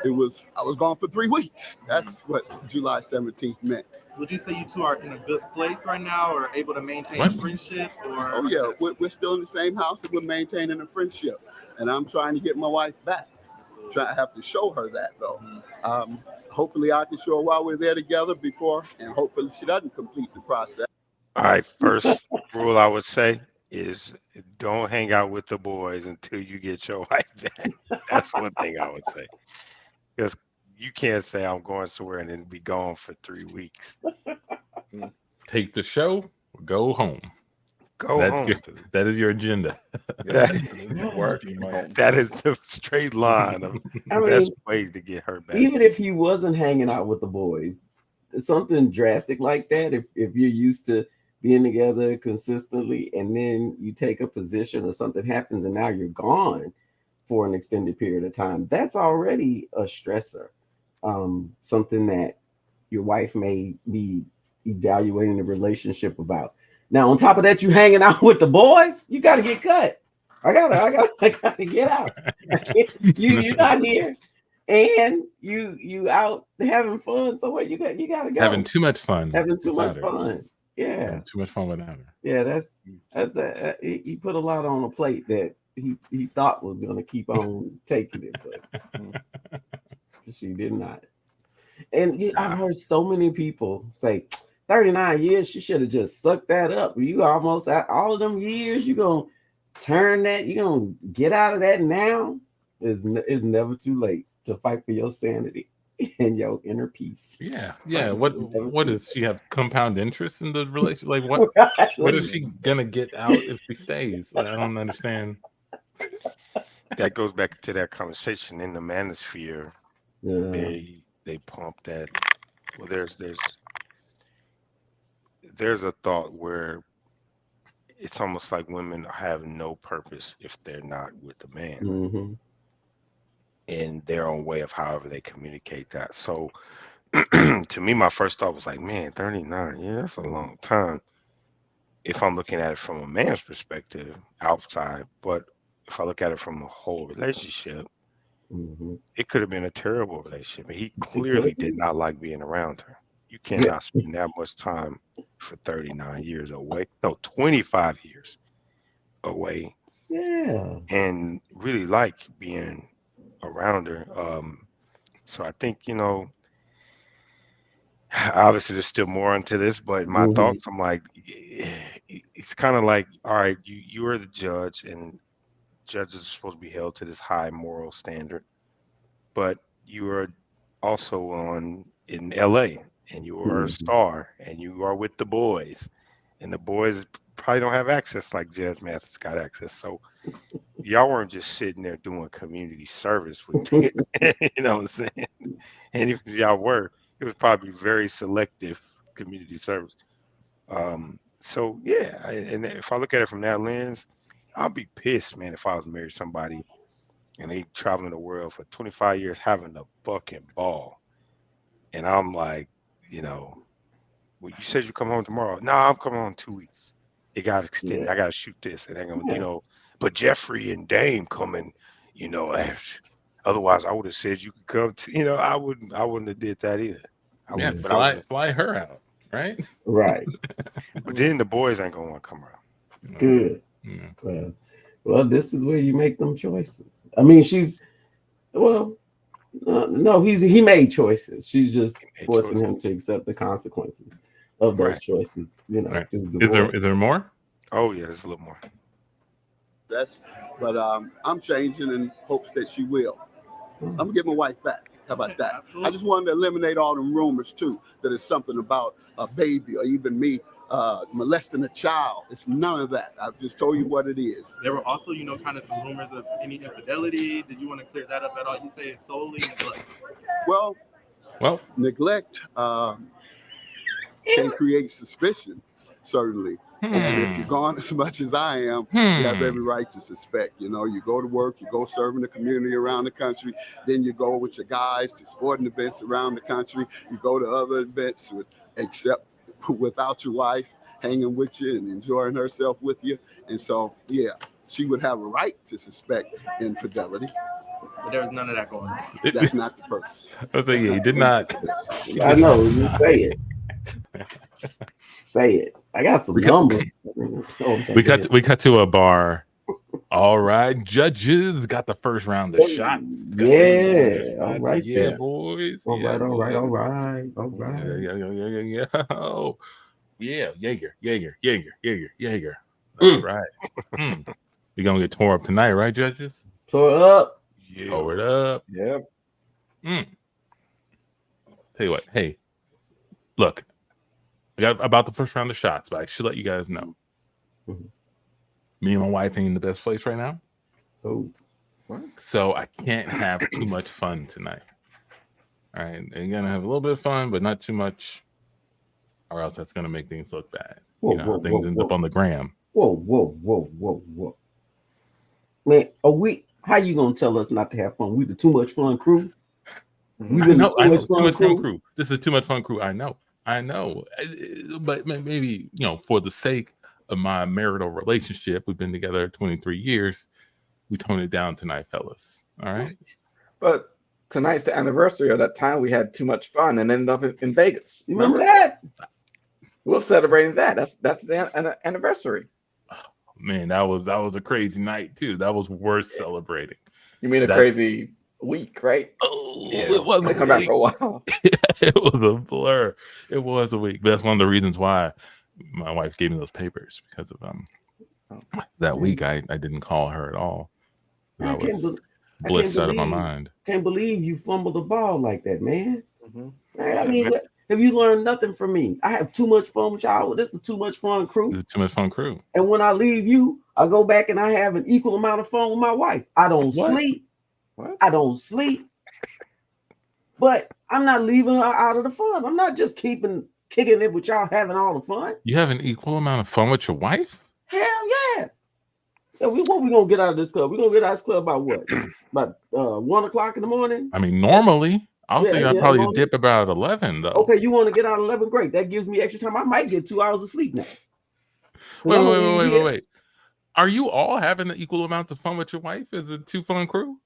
I was gone for 3 weeks. That's what July 17th meant. Would you say you two are in a good place right now, or able to maintain What? a friendship? Or Oh yeah, we're still in the same house and we're maintaining a friendship. And I'm trying to get my wife back. I have to show her that though. Hopefully I can show her while we're there together before, and hopefully she doesn't complete the process. All right, first rule I would say is don't hang out with the boys until you get your wife back. That's one thing I would say. Because you can't say I'm going somewhere and then be gone for 3 weeks. Tape the show, go home. Go home. That is your agenda. Work. That is the straight line of I the best mean, way to get her back. even if he wasn't hanging out with the boys, something drastic like that, if you're used to being together consistently and then you take a position or something happens and now you're gone for an extended period of time, that's already a stressor. Something that your wife may be evaluating the relationship about. Now, on top of that, you hanging out with the boys, you got to get cut. I gotta get out. You're not here, and you out having fun somewhere. You gotta go. Having too much fun. Having too much without her. fun. Yeah, Having too much fun without her. yeah. That's that. He put a lot on a plate that he thought was gonna keep on taking it, but She did not. And I've Nah. heard so many people say, 39 years, she should have just sucked that up. You almost at all of them years, you gonna turn that, you gonna get out of that now. It's never too late to fight for your sanity and your inner peace. Yeah. Never What too does she have compound interest in the relationship? Like what? late. What is she gonna get out if she stays? Like, I don't understand. That goes back to that conversation in the manosphere. Yeah. They pump that. Well, there's a thought where it's almost like women have no purpose if they're not with the man Mm-hmm. in their own way of however they communicate that. So to me, my first thought was like, man, 39, yeah, that's a long time. If I'm looking at it from a man's perspective outside, but if I look at it from a whole relationship, Mm-hmm. it could have been a terrible relationship. And he It clearly could did be. not like being around her. You Yeah. cannot spend that much time for 39 years away. No, 25 years away Yeah. and really like being around her. So I think, obviously there's still more into this, but my Mm-hmm. thoughts, I'm like, it's kind of like, all right, you are the judge, and judges are supposed to be held to this high moral standard, but you are also on in LA, and you are a Mm-hmm. star, and you are with the boys, and the boys probably don't have access like Judge Mathis got access. So y'all weren't just sitting there doing community service with, you know what I'm saying? And if y'all were, it was probably very selective community service. So yeah, and if I look at it from that lens, I'll be pissed, man, if I was married to somebody and they traveling the world for 25 years having a fucking ball, and I'm like, you know, well, you said you come home tomorrow. No, I'm coming home in 2 weeks. It got extended. Yeah. I got to shoot this, and they're gonna, Yeah. but Jeffrey and Dame coming, otherwise I would have said you could come to, I wouldn't have did that either. I Yeah, wouldn't, but I would have. fly her out, right? Right. But then the boys ain't gonna want to come around. Good. Yeah. Well, this is where you make them choices. I mean, well, no, he made choices. She's just They forcing chose him to accept the consequences of those right. choices, Right. through Is divorce. there more? Oh yeah, there's a little more. But I'm changing in hopes that she will. I'm gonna get my wife back. How about that? I just wanted to eliminate all them rumors too, that it's something about a baby or even me molesting a child. It's none of that. I've just told you what it is. There were also, kind of some rumors of any infidelity. Did you want to clear that up at all? You say it's solely neglect. Well, Well, neglect can create suspicion, certainly. And if you're gone as much as I am, you have every right to suspect. You go to work, you go serve in the community around the country, then you go with your guys to sporting events around the country. You go to other events except without your wife hanging with you and enjoying herself with you. And so, yeah, she would have a right to suspect infidelity. But there was none of that going on. That's not the purpose. I was like, That's yeah, he not did the not. purpose of this. I know. You say it. Say it. I got some We cut- numbers. We cut to a bar. All right, judges got the first round of shots. Yeah. All right. Yeah, There. boys. All Yeah, right. All right. boys. All right. All Yeah, right. yeah. Oh, yeah, Jaeger. That's right. We're gonna get tore up tonight, right, judges? Tore up. Yeah. Tore it up. Yep. Tell you what, hey, look, I got about the first round of shots, but I should let you guys know. Mhm. Me and my wife ain't in the best place right now, Oh. so I can't have too much fun tonight. All right, you're gonna have a little bit of fun, but not too much, or else that's gonna make things look bad. Whoa, You know how things end up on the gram. Whoa. Man, how you gonna tell us not to have fun? We the too much fun crew. We I been know, the too much fun crew. crew. This is a too much fun crew. I know, but maybe for the sake of my marital relationship, we've been together 23 years. We tone it down tonight, fellas. All right. But tonight's the anniversary of that time we had too much fun and ended up in Vegas. You remember that? We're celebrating that. That's the anniversary. Man, that was a crazy night too. That was worth celebrating. You mean a That's- crazy a week, right? Oh, Yeah, it that was was They a come back week. for a while. It was a blur. It was a week. But that's one of the reasons why my wife gave me those papers, because of that week I didn't call her at all. I I can't, was I can't blissed out of my believe, mind. can't believe you fumbled the ball like that, man. Mhm. Man, I yeah, mean, man. have you learned nothing from me? I have too much fun with y'all. This is the Too Much Fun crew. It's too much fun crew. And when I leave you, I go back and I have an equal amount of fun with my wife. I don't What? sleep. What? I don't sleep. But I'm not leaving her out of the fun. I'm not just kicking it with y'all having all the fun. You have an equal amount of fun with your wife? Hell yeah. What we gonna get out of this club? We gonna get out of this club about what? About 1 o'clock in the morning? I mean, normally I was Yeah, thinking I'd yeah, probably morning. dip about 11 though. Okay, you want to get out at 11? Great. That gives me extra time. I might get 2 hours of sleep now. 'Cause I'm gonna leave here. Wait. Are you all having equal amounts of fun with your wife? Is it Too Fun crew?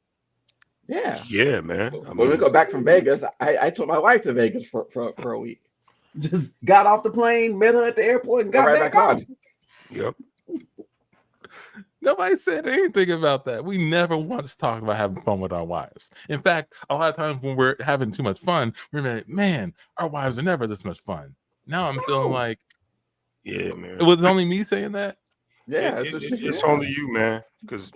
Yeah. Yeah, man. I When we mean, go back from Vegas, I took my wife to Vegas for a week. Just got off the plane, met her at the airport, and Go got right back back on. on. yep. Nobody said anything about that. We never once talked about having fun with our wives. In fact, a lot of times when we're having too much fun, we're like, man, our wives are never this much fun. Now I'm feeling like Yeah, man. it was only me saying that. Yeah, it's just It's only you, man. Because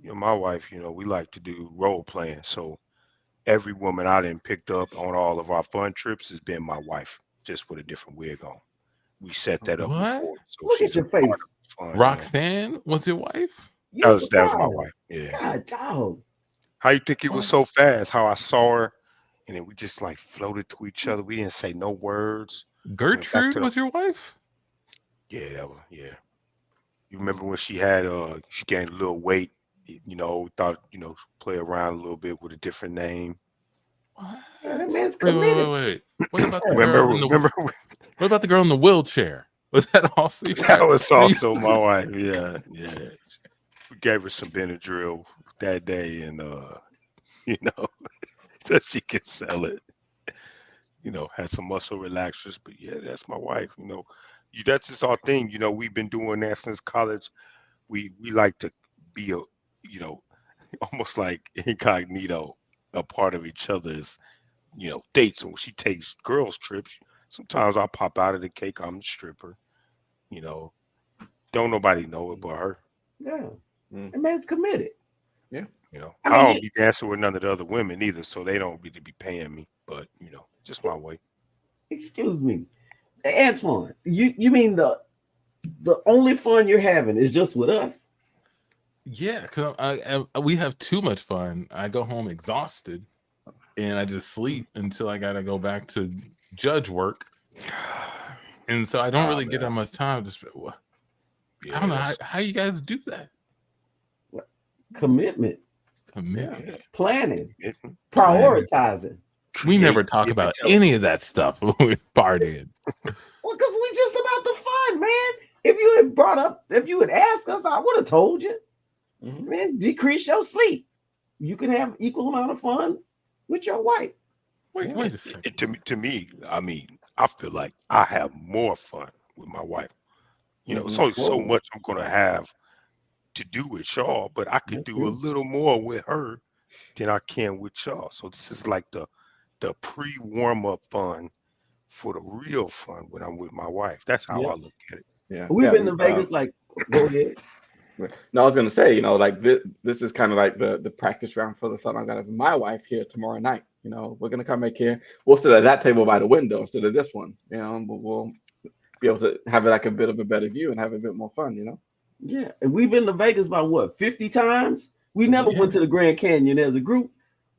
my wife. We like to do role playing. So every woman I done picked up on all of our fun trips has been my wife, just with a different wig on. We set that up What? before, so Look she's at your a part of face. the fun. Roxanne was your wife? You That was my surprised. wife. Yeah. God, dog. How you think it was so fast? How I saw her, and then we just like floated to each other. We didn't say no words. Went back Gertrude to the was your wife? yeah. You remember when she gained a little weight? Thought play around a little bit with a different name. What? That man's committed. Wait. What about the Remember? girl in the Remember? what about the girl in the wheelchair? Was that also your That wife? was also my wife. Yeah. We gave her some Benadryl that day, and you know, so she could sell it. Had some muscle relaxers. But yeah, that's my wife. That's just our thing. We've been doing that since college. We like to be you know, almost like incognito, a part of each other's, dates. And when she takes girls trips, sometimes I'll pop out of the cake. I'm the stripper. You know, don't nobody know it but her. Yeah. Mm. That man's committed. I I mean, don't be dancing with none of the other women either, so they don't really be paying me. But just my way. excuse me. Antoine, you mean the only fun you're having is just with us? Yeah, because we have too much fun. I go home exhausted, and I just sleep until I gotta go back to judge work, and so I don't really get that much time to spend. I don't know how you guys do that. Commitment, Commitment. planning, Planning. prioritizing. We never Create, talk give, about and tell. any of that stuff when we partying. Well, because we just about the fun, man. If you had asked us, I would have told you. Mhm. Man, decrease your sleep. You can have equal amount of fun with your wife. Wait a second. To me, I mean, I feel like I have more fun with my wife. It's only so Whoa. much I'm gonna have to do with y'all, but I could That's do a true. little more with her than I can with y'all. So this is like the pre-warm up fun for the real fun when I'm with my wife. That's how Yeah. I look at it. Yeah. We've Yeah. been to Vegas. Like, go ahead. No, I was gonna say, like this is kind of like the practice round for the fun I got with my wife here tomorrow night. We're gonna come back here. We'll sit at that table by the window instead of this one. And we'll be able to have like a bit of a better view and have a bit more fun. Yeah, and we've been to Vegas about what 50 times. We never went to the Grand Canyon as a group.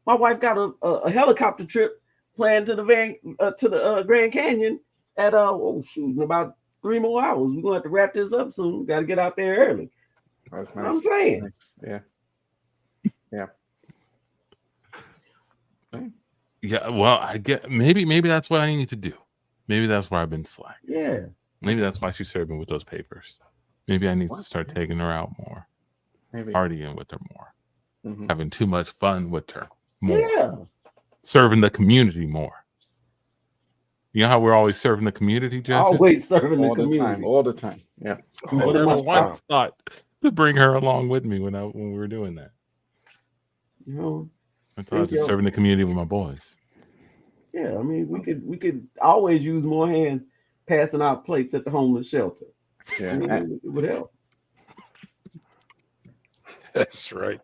My wife got a helicopter trip planned to the Grand Canyon at in about 3 more hours. We're gonna have to wrap this up soon. Got to get out there early. That's You know what I'm nice. saying. Nice. Yeah. Yeah, well, I get maybe that's what I need to do. Maybe that's where I've been slack. Yeah. Maybe that's why she's serving with those papers. Maybe I need to start taking her out more, Maybe. partying with her more, Mhm. having too much fun with her more, Yeah. serving the community more. You know how we're always serving the community, judges? Always serving the All the time. community. All the time. Yeah. I One of never my once top, thought to bring her along with me when we were doing that. you know, That's all. Just serving the community with my boys. Yeah, I mean, we could always use more hands passing out plates at the homeless shelter. Yeah, I mean, it would help. That's right.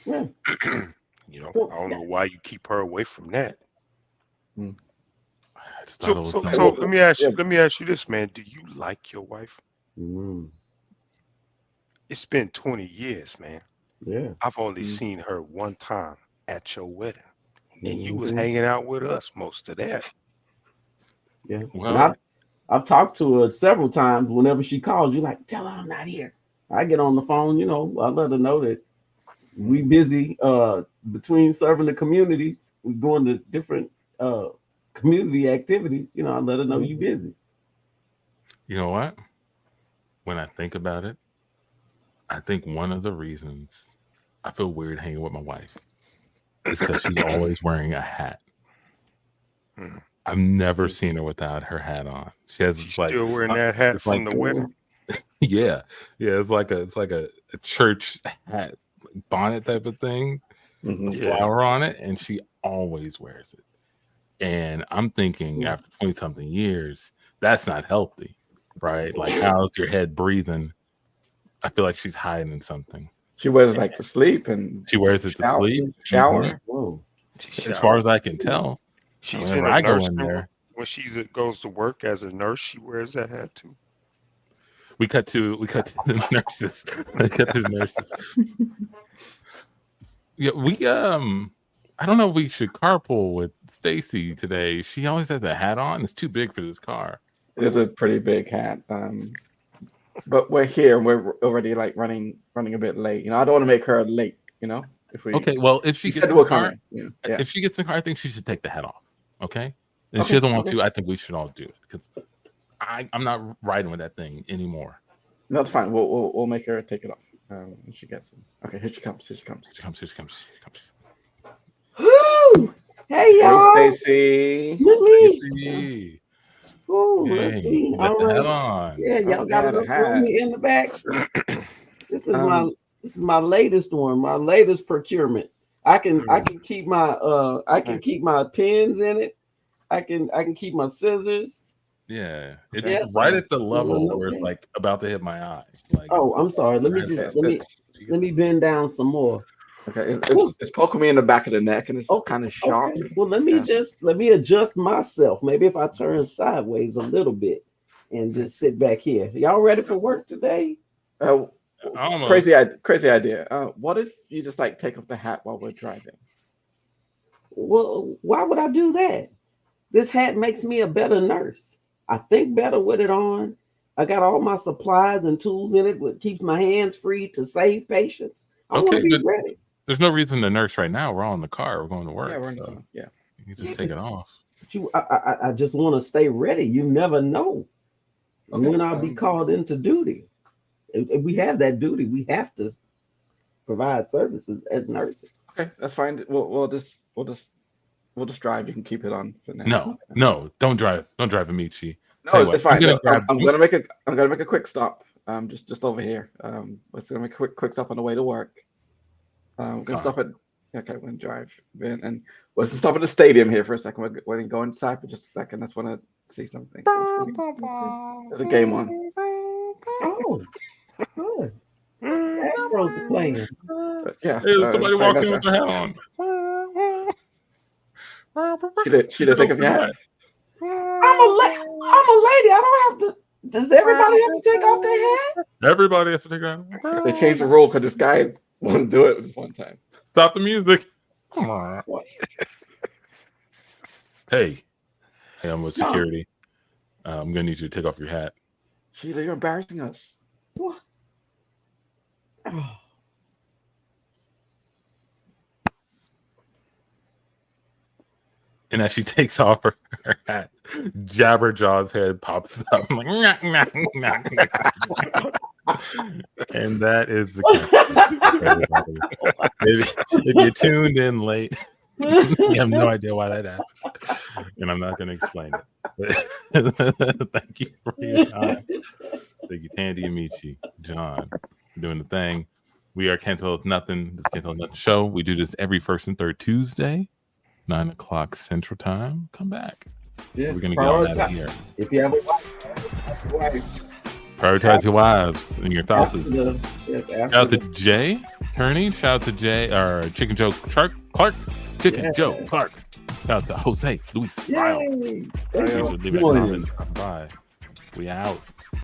Yeah. You know, So, I don't know why you keep her away from that. I just thought So, it was so, something. so let me ask yeah. you. Let me ask you this, man. Do you like your wife? mm, It's been 20 years, man. yeah. I've only Mm. seen her one time at your wedding, and you was Mhm. hanging out with us most of that. Yeah. And Well, I've talked to her several times. Whenever she calls, you like, tell her I'm not here. I get on the phone, I let her know that we busy between serving the communities. We going to different community activities. I let her know you busy. you know what? When I think about it, I think one of the reasons I feel weird hanging with my wife is because she's always wearing a hat. Mhm. I've never seen her without her hat on. She has She's like still wearing that hat it's from like the wedding. yeah, it's like a church hat, like bonnet type of thing, Mhm. a Yeah. flower on it, and she always wears it. And I'm thinking after 20 something years, that's not healthy, right? Like, how's your head breathing? I feel like she's hiding something. She wears it like to sleep and She wears it to shower. sleep. Shower. Whoa. She As far showered. as I can tell, She's in whenever a I go in nursing room. there, When goes to work as a nurse, she wears that hat too. we cut to the nurses. We cut to the nurses. Yeah, I don't know if we should carpool with Stacy today. She always has a hat on. It's too big for this car. It is a pretty big hat. But we're here and we're already like running a bit late. I don't want to make her late. If we Okay, well, if she we gets said in we're the car, coming. Yeah. if she gets in the car, I think she should take the hat off. Okay, and if she Okay. doesn't want to, I think we should all do it because I'm not riding with that thing anymore. No, it's fine. We'll make her take it off when she gets in. Okay, here she comes. Here she comes. Here she comes. Here she comes. Here she comes. Woo! Hey Hey, y'all. Stacy. Let me. Stacy. Let's Hey, see. you got All the hat right. on. Yeah, y'all Oh, got yeah, the enough room hat. in the back. This is Um, my latest one, my latest procurement. I can keep my pens in it. I can keep my scissors. Yeah, it's Yeah. right at the level No where it's pain. like about to hit my eye. Like, Oh, I'm sorry. Let me right just there. let me bend down some more. okay, it's poking me in the back of the neck and it's kind of sharp. Okay. Well, let me adjust myself. Maybe if I turn sideways a little bit and just sit back here. Y'all ready for work today? Almost. Crazy idea. What if you just like take off the hat while we're driving? Well, why would I do that? This hat makes me a better nurse. I think better with it on. I got all my supplies and tools in it, which keeps my hands free to save patients. I want to Okay, be but ready. there's no reason to nurse right now. We're all in the car. We're going to work. Yeah, we're in So the yeah. you can just take it off. But I just want to stay ready. You never know when I'll be called into duty. If we have that duty, we have to provide services as nurses. Okay, that's fine. We'll just drive. You can keep it on for now. No, don't drive. Don't drive, Amici. No, it's fine. I'm You. gonna make a quick stop. Just over here. Let's gonna make a quick stop on the way to work. We're gonna stop at. Okay, we're gonna drive in and let's stop at the stadium here for a second. We're gonna go inside for just a second. I just want to see something. There's a game on. Oh, good. Astros are playing. Yeah. Hey, somebody walked in with their hat on. She did take off your hat. I'm a lady. I don't have to. Does everybody have to take off their hat? Everybody has to take their hat. They changed the rule because this guy wanted to do it this one time. Stop the music. Hey, I'm with security. I'm gonna need you to take off your hat. Sheila, you're embarrassing us. What? Oh. And as she takes off her hat, Jabberjaw's head pops up. I'm like, nah, nah, nah, nah. And that is the if you tuned in late, you have no idea why that happened. And I'm not going to explain it. But thank you for your time. Thank you, Tandy and Michi, John, for doing the thing. We are Can't Tell Us Nothing. This Can't Tell Us Nothing show. We do this every first and third Tuesday, 9 o'clock Central Time. Come back. Yes, We're gonna get on out of here. if you have a wife, Prioritize your wives and your spouses. yes, Shout out to Jay Turney. Shout out to Jay or Chicken Joe Clark. Chicken Joe Clark. Shout out to Jose Luis Ryle. Yay! Leave a comment. Bye. We out.